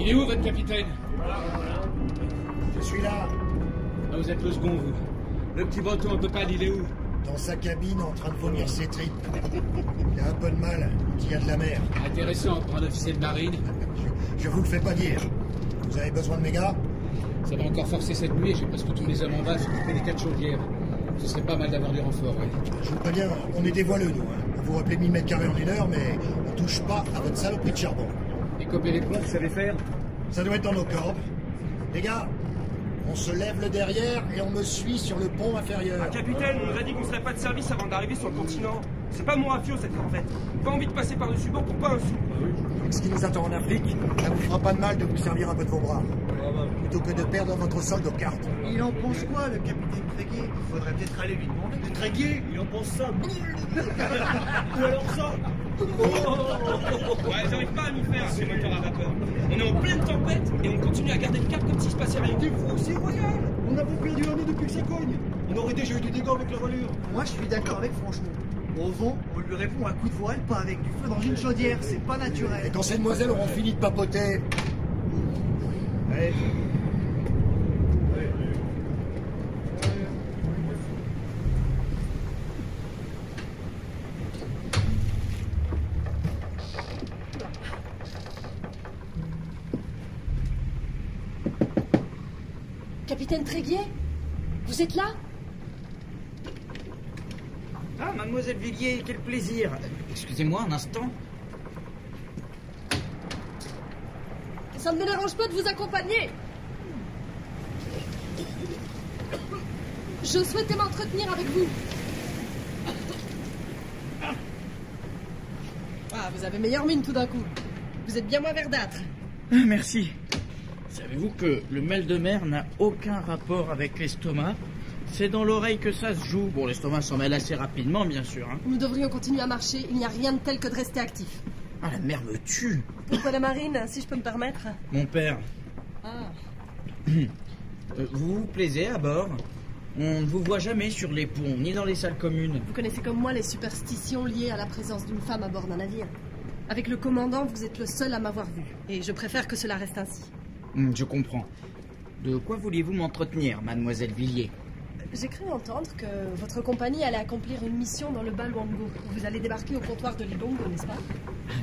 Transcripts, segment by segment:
Il est où, votre capitaine? Je suis là. Ah, vous êtes le second, vous. Le petit breton un peu pâle, il est où? Dans sa cabine, en train de vomir ses tripes. Il a un peu de mal, il y a de la mer. Intéressant pour un officier de marine. Je vous le fais pas dire. Vous avez besoin de mes gars? Ça va encore forcer cette nuit, j'ai presque tous les hommes en bas s'occuper des 4 chaudières. Ce serait pas mal d'avoir du renfort, ouais. Je vous préviens, on est des voileux, nous. Hein. Vous rappelez 1000 mètres carrés en 1 heure, mais on touche pas à votre saloperie de charbon. Et copier les pompes, vous savez faire? Ça doit être dans nos cordes. Les gars, on se lève le derrière et on me suit sur le pont inférieur. Ah, capitaine, on nous a dit qu'on serait pas de service avant d'arriver sur le continent. C'est pas mon rafio cette corvette. Pas envie de passer par-dessus bord pour pas un sou. Avec ce qui nous attend en Afrique, ça vous fera pas de mal de vous servir un peu de vos bras. Plutôt que de perdre votre solde aux cartes. Il en pense quoi, le capitaine Tréguier? Il faudrait peut-être aller lui demander. Le Tréguier, il en pense ça. Ou alors ça. Ouais, j'arrive pas à nous faire ces moteurs à vapeur. On est en pleine tempête et on continue à garder le cap comme s'il se passait rien. T'es fou, c'est royal. On a pas perdu un nez depuis que ça cogne. On aurait déjà eu du dégât avec la voilure. Moi, je suis d'accord avec franchement. Au vent, on lui répond à coup de voile, pas avec du feu dans une chaudière. C'est pas Et naturel. quand ces demoiselles auront fini de papoter... Allez. Capitaine Tréguier, vous êtes là? Ah, mademoiselle Villiers, quel plaisir. Excusez-moi un instant. Ça ne me dérange pas de vous accompagner. Je souhaitais m'entretenir avec vous. Ah, vous avez meilleure mine tout d'un coup. Vous êtes bien moins verdâtre. Ah, merci. Savez-vous que le mal de mer n'a aucun rapport avec l'estomac? C'est dans l'oreille que ça se joue. Bon, l'estomac s'en mêle assez rapidement, bien sûr. Hein. Nous devrions continuer à marcher. Il n'y a rien de tel que de rester actif. Ah, la mer me tue. Pourquoi la marine, si je peux me permettre? Mon père. Ah. Vous vous plaisez à bord? On ne vous voit jamais sur les ponts, ni dans les salles communes. Vous connaissez comme moi les superstitions liées à la présence d'une femme à bord d'un navire. Avec le commandant, vous êtes le seul à m'avoir vu. Et je préfère que cela reste ainsi. Je comprends. De quoi vouliez-vous m'entretenir, mademoiselle Villiers? J'ai cru entendre que votre compagnie allait accomplir une mission dans le bas Luango. Vous allez débarquer au comptoir de Libongo, n'est-ce pas?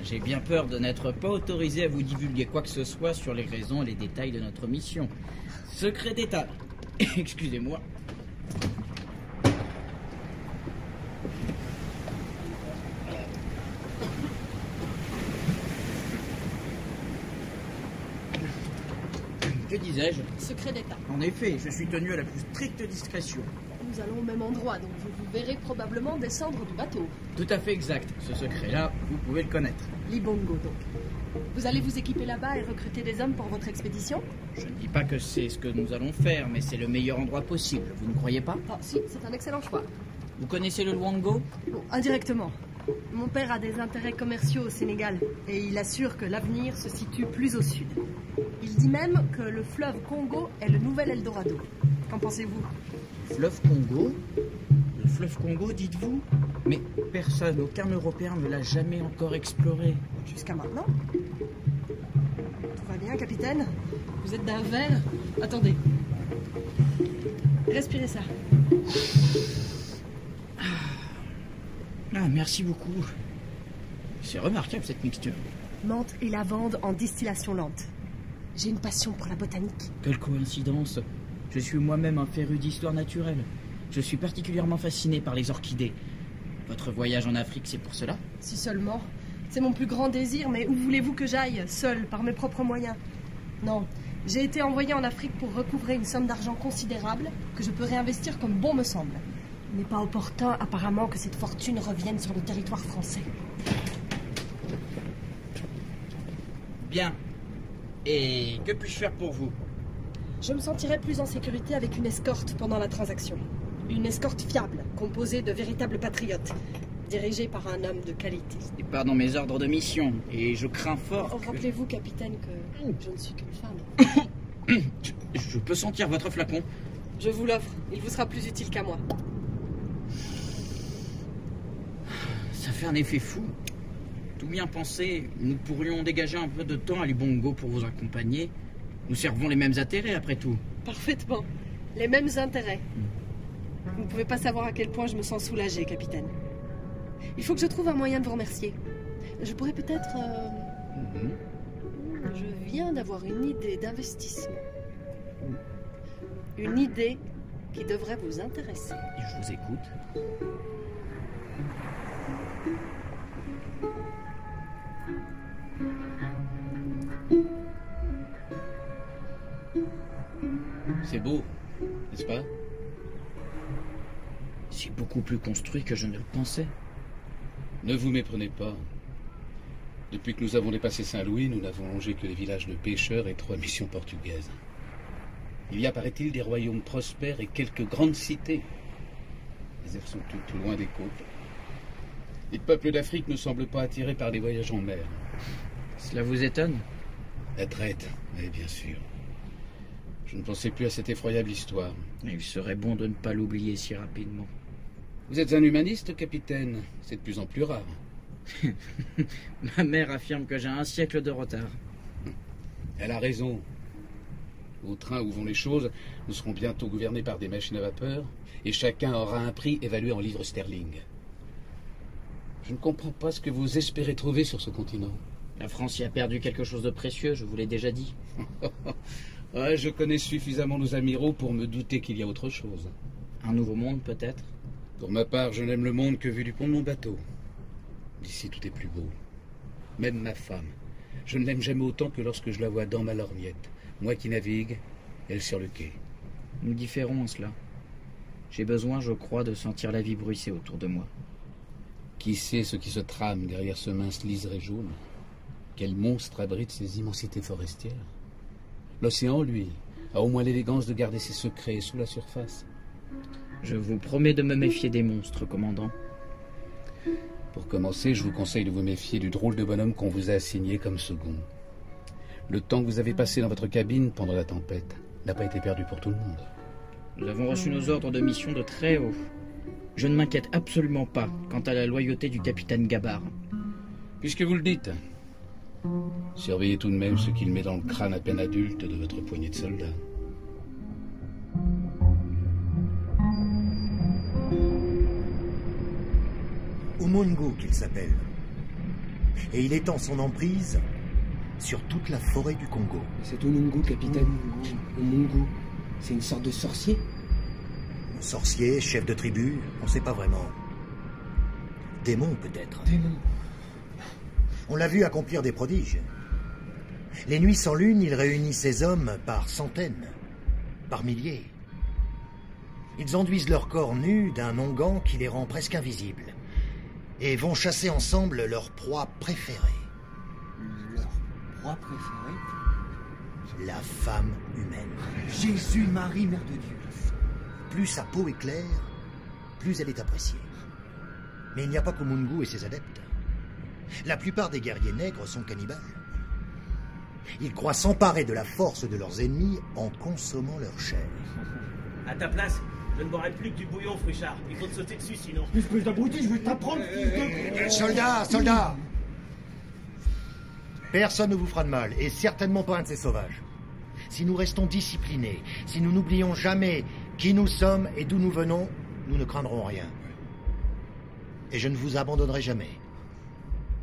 J'ai bien peur de n'être pas autorisé à vous divulguer quoi que ce soit sur les raisons et les détails de notre mission. Secret d'État. Excusez-moi. Que disais-je? Secret d'État. En effet, je suis tenu à la plus stricte discrétion. Nous allons au même endroit, donc vous vous verrez probablement descendre du bateau. Tout à fait exact. Ce secret-là, vous pouvez le connaître. Libongo, donc. Vous allez vous équiper là-bas et recruter des hommes pour votre expédition? Je ne dis pas que c'est ce que nous allons faire, mais c'est le meilleur endroit possible. Vous ne croyez pas? Ah, si, c'est un excellent choix. Vous connaissez le Luango? Bon, indirectement. Mon père a des intérêts commerciaux au Sénégal et il assure que l'avenir se situe plus au sud. Il dit même que le fleuve Congo est le nouvel Eldorado. Qu'en pensez-vous? Fleuve Congo? Le fleuve Congo, dites-vous? Mais personne, aucun Européen ne l'a jamais encore exploré. Jusqu'à maintenant? Tout va bien, capitaine? Vous êtes d'un verre? Attendez. Respirez ça. Ah, merci beaucoup. C'est remarquable cette mixture. Menthe et lavande en distillation lente. J'ai une passion pour la botanique. Quelle coïncidence. Je suis moi-même un féru d'histoire naturelle. Je suis particulièrement fasciné par les orchidées. Votre voyage en Afrique, c'est pour cela? Si seulement. C'est mon plus grand désir, mais où voulez-vous que j'aille, seul, par mes propres moyens? Non, j'ai été envoyé en Afrique pour recouvrer une somme d'argent considérable que je peux réinvestir comme bon me semble. Il n'est pas opportun, apparemment, que cette fortune revienne sur le territoire français. Bien. Et que puis-je faire pour vous? Je me sentirais plus en sécurité avec une escorte pendant la transaction. Une escorte fiable, composée de véritables patriotes, dirigée par un homme de qualité. Ce n'est pas dans mes ordres de mission, et je crains fort que... Rappelez-vous, capitaine, que je ne suis qu'une femme. Je peux sentir votre flacon. Je vous l'offre, il vous sera plus utile qu'à moi. Ça fait un effet fou. Tout bien pensé, nous pourrions dégager un peu de temps à Lubongo pour vous accompagner. Nous servons les mêmes intérêts, après tout. Parfaitement. Les mêmes intérêts. Vous ne pouvez pas savoir à quel point je me sens soulagée, capitaine. Il faut que je trouve un moyen de vous remercier. Je pourrais peut-être... Je viens d'avoir une idée d'investissement. Une idée qui devrait vous intéresser. Je vous écoute. C'est beau, n'est-ce pas? C'est beaucoup plus construit que je ne le pensais. Ne vous méprenez pas. Depuis que nous avons dépassé Saint-Louis, nous n'avons longé que les villages de pêcheurs et 3 missions portugaises. Il y a, paraît-il, des royaumes prospères et quelques grandes cités. Mais elles sont toutes loin des côtes. Les peuples d'Afrique ne semblent pas attirés par les voyages en mer. Cela vous étonne? La traite, oui, bien sûr. Je ne pensais plus à cette effroyable histoire. Il serait bon de ne pas l'oublier si rapidement. Vous êtes un humaniste, capitaine. C'est de plus en plus rare. Ma mère affirme que j'ai un siècle de retard. Elle a raison. Au train où vont les choses, nous serons bientôt gouvernés par des machines à vapeur, et chacun aura un prix évalué en livres sterling. Je ne comprends pas ce que vous espérez trouver sur ce continent. La France y a perdu quelque chose de précieux, je vous l'ai déjà dit. Ouais, je connais suffisamment nos amiraux pour me douter qu'il y a autre chose. Un nouveau monde, peut-être? Pour ma part, je n'aime le monde que vu du pont de mon bateau. D'ici, tout est plus beau. Même ma femme. Je ne l'aime jamais autant que lorsque je la vois dans ma lorgnette. Moi qui navigue, elle sur le quai. Nous différons en cela. J'ai besoin, je crois, de sentir la vie bruisser autour de moi. Qui sait ce qui se trame derrière ce mince liseré jaune? Quel monstre abrite ces immensités forestières? L'océan, lui, a au moins l'élégance de garder ses secrets sous la surface. Je vous promets de me méfier des monstres, commandant. Pour commencer, je vous conseille de vous méfier du drôle de bonhomme qu'on vous a assigné comme second. Le temps que vous avez passé dans votre cabine pendant la tempête n'a pas été perdu pour tout le monde. Nous avons reçu nos ordres de mission de très haut. Je ne m'inquiète absolument pas quant à la loyauté du capitaine Gabard. Puisque vous le dites, surveillez tout de même ce qu'il met dans le crâne à peine adulte de votre poignée de soldats. Umungu qu'il s'appelle. Et il étend son emprise sur toute la forêt du Congo. C'est Umungu, capitaine. Umungu, c'est une sorte de sorcier? Sorcier, chef de tribu, on ne sait pas vraiment. Démon peut-être. Démon. On l'a vu accomplir des prodiges. Les nuits sans lune, il réunit ses hommes par centaines, par milliers. Ils enduisent leur corps nus d'un onguent qui les rend presque invisibles. Et vont chasser ensemble leur proie préférée. Leur proie préférée? La femme humaine. Jésus-Marie, Mère de Dieu. Plus sa peau est claire, plus elle est appréciée. Mais il n'y a pas qu'Umungu et ses adeptes. La plupart des guerriers nègres sont cannibales. Ils croient s'emparer de la force de leurs ennemis en consommant leur chair. À ta place, je ne boirai plus que du bouillon, Frichard. Il faut te sauter dessus sinon. Espèce d'abruti, je vais t'apprendre, fils de... Soldats! Personne ne vous fera de mal, et certainement pas un de ces sauvages. Si nous restons disciplinés, si nous n'oublions jamais qui nous sommes et d'où nous venons, nous ne craindrons rien. Et je ne vous abandonnerai jamais,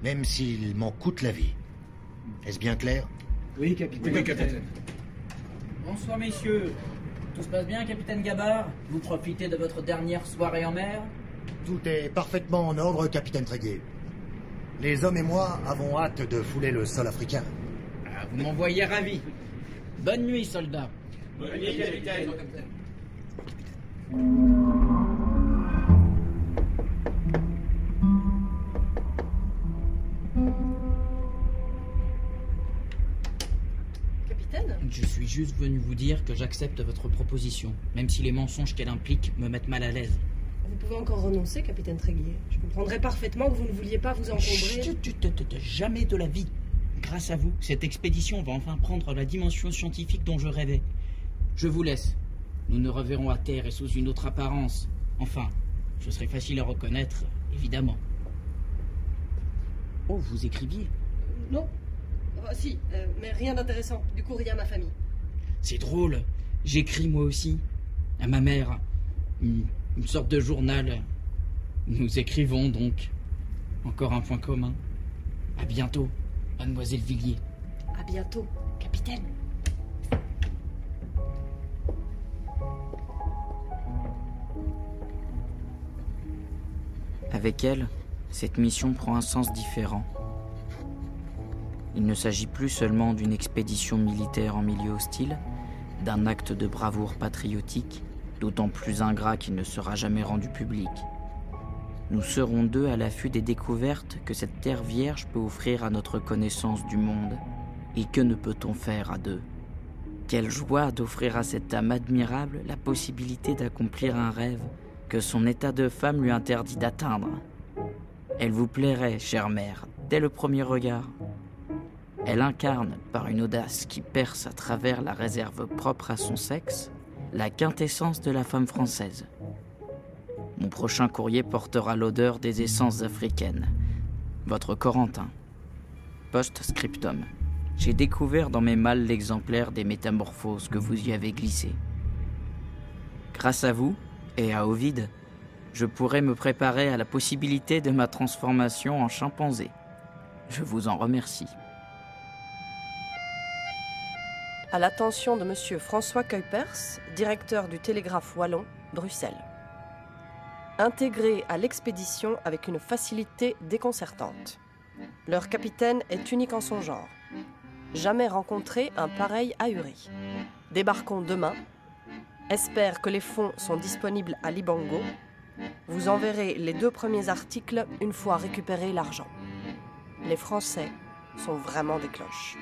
même s'il m'en coûte la vie. Est-ce bien clair? Oui, capitaine. Oui, capitaine. Bonsoir, messieurs. Tout se passe bien, capitaine Gabard? Vous profitez de votre dernière soirée en mer? Tout est parfaitement en ordre, capitaine Tréguier. Les hommes et moi avons hâte de fouler le sol africain. Ah, vous m'envoyez ravi. Bonne nuit, soldats. Bonne nuit, capitaine. Capitaine? Je suis juste venu vous dire que j'accepte votre proposition, même si les mensonges qu'elle implique me mettent mal à l'aise. Vous pouvez encore renoncer, capitaine Tréguier. Je comprendrais parfaitement que vous ne vouliez pas vous encombrer. Chut, jamais de la vie. Grâce à vous, cette expédition va enfin prendre la dimension scientifique dont je rêvais. Je vous laisse. Nous nous reverrons à terre et sous une autre apparence. Enfin, je serai facile à reconnaître, évidemment. Oh, vous écriviez? Non. Si, mais rien d'intéressant. Du coup, rien à ma famille. C'est drôle. J'écris moi aussi. À ma mère. Une sorte de journal. Nous écrivons donc. Encore un point commun. À bientôt, mademoiselle Villiers. À bientôt, capitaine. Avec elle, cette mission prend un sens différent. Il ne s'agit plus seulement d'une expédition militaire en milieu hostile, d'un acte de bravoure patriotique, d'autant plus ingrat qu'il ne sera jamais rendu public. Nous serons deux à l'affût des découvertes que cette terre vierge peut offrir à notre connaissance du monde. Et que ne peut-on faire à deux? Quelle joie d'offrir à cette âme admirable la possibilité d'accomplir un rêve que son état de femme lui interdit d'atteindre. Elle vous plairait, chère mère, dès le premier regard. Elle incarne, par une audace qui perce à travers la réserve propre à son sexe, la quintessence de la femme française. Mon prochain courrier portera l'odeur des essences africaines. Votre Corentin. Post-scriptum. J'ai découvert dans mes malles l'exemplaire des métamorphoses que vous y avez glissé. Grâce à vous, et à Ovide, je pourrai me préparer à la possibilité de ma transformation en chimpanzé. Je vous en remercie. À l'attention de Monsieur François Kuipers, directeur du Télégraphe Wallon, Bruxelles. Intégré à l'expédition avec une facilité déconcertante. Leur capitaine est unique en son genre. Jamais rencontré un pareil ahuri. Débarquons demain. Espère que les fonds sont disponibles à Libango. Vous enverrez les 2 premiers articles une fois récupéré l'argent. Les Français sont vraiment des cloches.